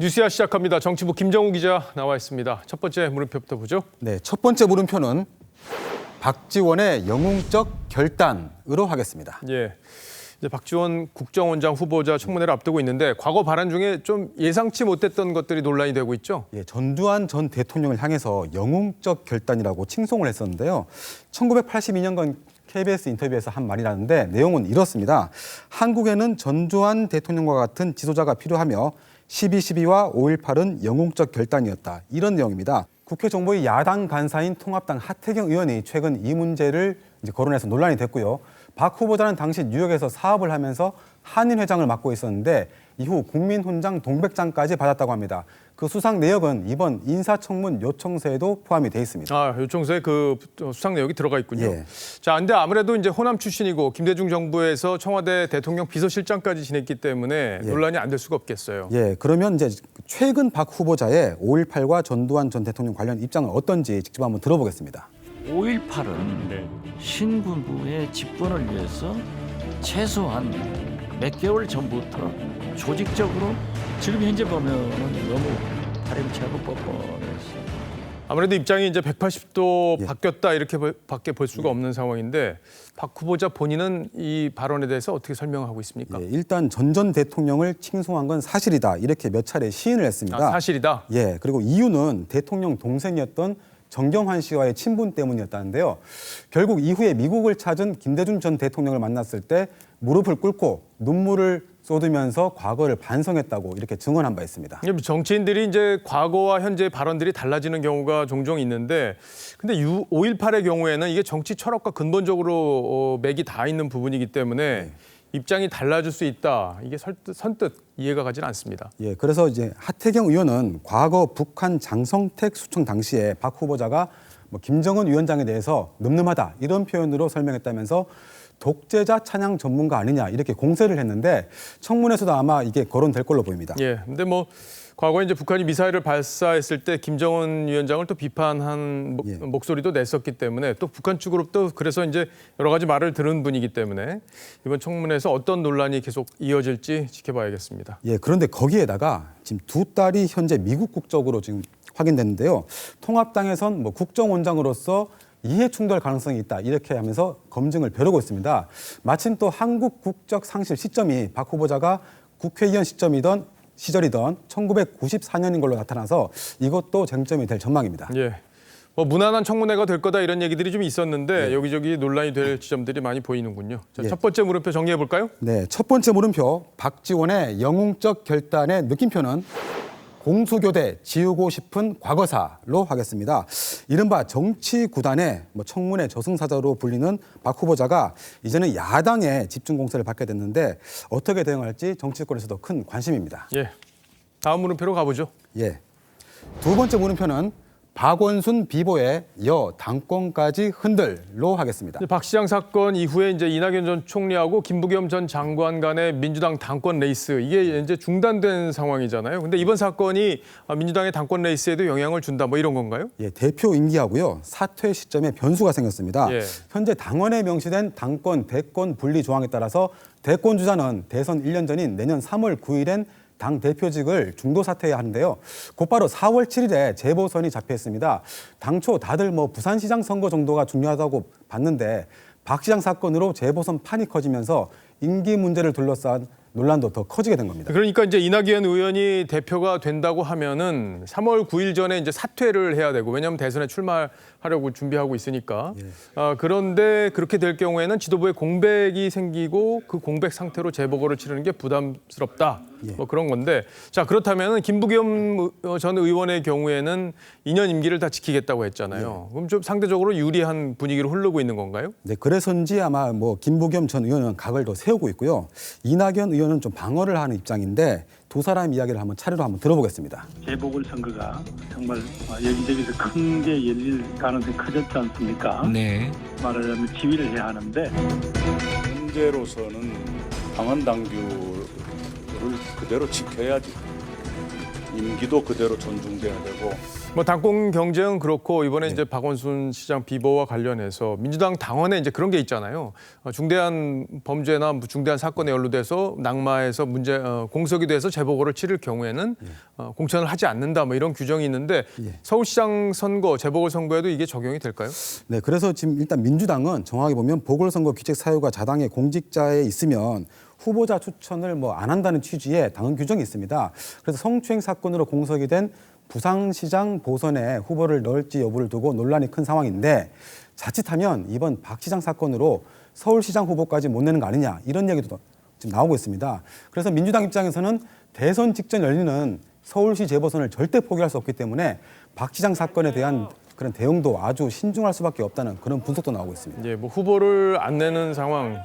뉴스야 시작합니다. 정치부 김정우 기자 나와 있습니다. 첫 번째 물음표부터 보죠. 네, 첫 번째 물음표는 박지원의 영웅적 결단으로 하겠습니다. 예, 이제 박지원 국정원장 후보자 청문회를 앞두고 있는데 과거 발언 중에 좀 예상치 못했던 것들이 논란이 되고 있죠. 예, 전두환 전 대통령을 향해서 영웅적 결단이라고 칭송을 했었는데요. 1982년간 KBS 인터뷰에서 한 말이라는데 내용은 이렇습니다. 한국에는 전두환 대통령과 같은 지도자가 필요하며 12.12와 5.18은 영웅적 결단이었다. 이런 내용입니다. 국회 정부의 야당 간사인 통합당 하태경 의원이 최근 이 문제를 거론해서 논란이 됐고요. 박 후보자는 당시 뉴욕에서 사업을 하면서 한인회장을 맡고 있었는데 이후 국민훈장 동백장까지 받았다고 합니다. 그 수상 내역은 이번 인사청문 요청서에도 포함이 돼 있습니다. 아, 요청서에 그 수상 내역이 들어가 있군요. 예. 자, 근데 아무래도 이제 호남 출신이고 김대중 정부에서 청와대 대통령 비서실장까지 지냈기 때문에 논란이 안 될 수가 없겠어요. 예, 그러면 이제 최근 박 후보자의 5.18과 전두환 전 대통령 관련 입장은 어떤지 직접 한번 들어보겠습니다. 5.18은 신군부의 집권을 위해서 최소한 몇 개월 전부터 조직적으로 지금 현재 보면은 너무 파렴치하고 뻔뻔했어요. 아무래도 입장이 이제 180도 예. 바뀌었다 이렇게밖에 볼 수가 없는 상황인데 박 후보자 본인은 이 발언에 대해서 어떻게 설명하고 있습니까? 예, 일단 전 대통령을 칭송한 건 사실이다. 이렇게 몇 차례 시인을 했습니다. 아, 사실이다. 예, 그리고 이유는 대통령 동생이었던 정경환 씨와의 친분 때문이었다는데요. 결국 이후에 미국을 찾은 김대중 전 대통령을 만났을 때 무릎을 꿇고 눈물을 쏟으면서 과거를 반성했다고 이렇게 증언한 바 있습니다. 정치인들이 이제 과거와 현재의 발언들이 달라지는 경우가 종종 있는데 근데 5.18의 경우에는 이게 정치 철학과 근본적으로 맥이 다 있는 부분이기 때문에 입장이 달라질 수 있다. 이게 선뜻 이해가 가지는 않습니다. 예, 그래서 이제 하태경 의원은 과거 북한 장성택 수청 당시에 박 후보자가 김정은 위원장에 대해서 늠름하다 이런 표현으로 설명했다면서 독재자 찬양 전문가 아니냐 이렇게 공세를 했는데 청문회에서도 아마 이게 거론될 걸로 보입니다. 예, 근데 과거에 이제 북한이 미사일을 발사했을 때 김정은 위원장을 또 비판한 목소리도 냈었기 때문에 또 북한 측으로도 그래서 이제 여러 가지 말을 들은 분이기 때문에 이번 청문회에서 어떤 논란이 계속 이어질지 지켜봐야겠습니다. 예, 그런데 거기에다가 지금 두 딸이 현재 미국 국적으로 지금 확인됐는데요. 통합당에선 국정원장으로서 이해 충돌 가능성이 있다 이렇게 하면서 검증을 벼르고 있습니다. 마침 또 한국 국적 상실 시점이 박 후보자가 국회의원 시절이던 1994년인 걸로 나타나서 이것도 쟁점이 될 전망입니다. 예, 무난한 청문회가 될 거다 이런 얘기들이 좀 있었는데 여기저기 논란이 될 지점들이 많이 보이는군요. 자, 첫 번째 물음표 정리해 볼까요? 네, 첫 번째 물음표 박지원의 영웅적 결단의 느낌표는 공수교대 지우고 싶은 과거사로 하겠습니다. 이른바 정치 구단의 청문회 저승사자로 불리는 박 후보자가 이제는 야당의 집중 공세를 받게 됐는데 어떻게 대응할지 정치권에서도 큰 관심입니다. 예, 다음 물음표로 가보죠. 예, 두 번째 물음표는 박원순 비보의 여 당권까지 흔들로 하겠습니다. 박 시장 사건 이후에 이제 이낙연 전 총리하고 김부겸 전 장관 간의 민주당 당권 레이스 이게 이제 중단된 상황이잖아요. 근데 이번 사건이 민주당의 당권 레이스에도 영향을 준다 이런 건가요? 예, 대표 임기하고요 사퇴 시점에 변수가 생겼습니다. 예. 현재 당원에 명시된 당권 대권 분리 조항에 따라서 대권 주자는 대선 1년 전인 내년 3월 9일엔 당 대표직을 중도 사퇴해야 하는데요. 곧바로 4월 7일에 재보선이 잡혀있습니다. 당초 다들 부산시장 선거 정도가 중요하다고 봤는데 박 시장 사건으로 재보선 판이 커지면서 임기 문제를 둘러싼 논란도 더 커지게 된 겁니다. 그러니까 이제 이낙연 의원이 대표가 된다고 하면은 3월 9일 전에 이제 사퇴를 해야 되고 왜냐하면 대선에 출마하려고 준비하고 있으니까. 그런데 그렇게 될 경우에는 지도부에 공백이 생기고 그 공백 상태로 재보궐을 치르는 게 부담스럽다. 그런 건데 자 그렇다면 김부겸 전 의원의 경우에는 2년 임기를 다 지키겠다고 했잖아요. 그럼 좀 상대적으로 유리한 분위기로 흐르고 있는 건가요? 네, 그래서인지 아마 김부겸 전 의원은 각을 더 세우고 있고요. 이낙연 의원은 좀 방어를 하는 입장인데 두 사람 이야기를 차례로 한번 들어보겠습니다. 재보궐선거가 정말 여기저기서 큰 게 열릴 가능성이 커졌지 않습니까? 네. 말하자면 지휘를 해야 하는데 현재로서는 당헌 당규를 그대로 지켜야지. 임기도 그대로 존중돼야 되고 뭐 당권 경쟁은 그렇고 이번에 이제 박원순 시장 비보와 관련해서 민주당 당원에 이제 그런 게 있잖아요. 중대한 범죄나 중대한 사건에 연루돼서 낙마해서 공석이 돼서 재보궐을 치를 경우에는 공천을 하지 않는다 뭐 이런 규정이 있는데 서울시장 선거, 재보궐 선거에도 이게 적용이 될까요? 네, 그래서 지금 일단 민주당은 정확히 보면 보궐선거 규칙 사유가 자당의 공직자에 있으면 후보자 추천을 뭐 안 한다는 취지의 당헌 규정이 있습니다. 그래서 성추행 사건으로 공석이 된 부산시장 보선에 후보를 넣을지 여부를 두고 논란이 큰 상황인데 자칫하면 이번 박 시장 사건으로 서울시장 후보까지 못 내는 거 아니냐 이런 얘기도 지금 나오고 있습니다. 그래서 민주당 입장에서는 대선 직전 열리는 서울시 재보선을 절대 포기할 수 없기 때문에 박 시장 사건에 대한 그런 대응도 아주 신중할 수밖에 없다는 그런 분석도 나오고 있습니다. 예, 뭐 후보를 안 내는 상황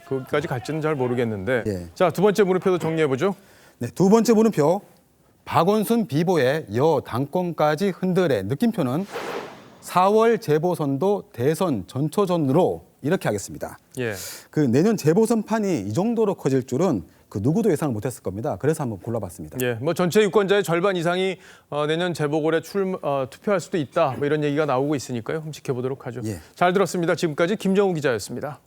거기까지 갈지는 잘 모르겠는데 예. 자, 두 번째 물음표도 정리해 보죠. 네, 두 번째 물음표. 박원순 비보의 여 당권까지 흔들의 느낌표는 4월 재보선도 대선 전초전으로 이렇게 하겠습니다. 예. 그 내년 재보선판이 이 정도로 커질 줄은 그 누구도 예상을 못했을 겁니다. 그래서 한번 골라봤습니다. 예, 뭐 전체 유권자의 절반 이상이 내년 재보궐에 투표할 수도 있다. 뭐 이런 얘기가 나오고 있으니까요. 한번 지켜보도록 하죠. 예. 잘 들었습니다. 지금까지 김정우 기자였습니다.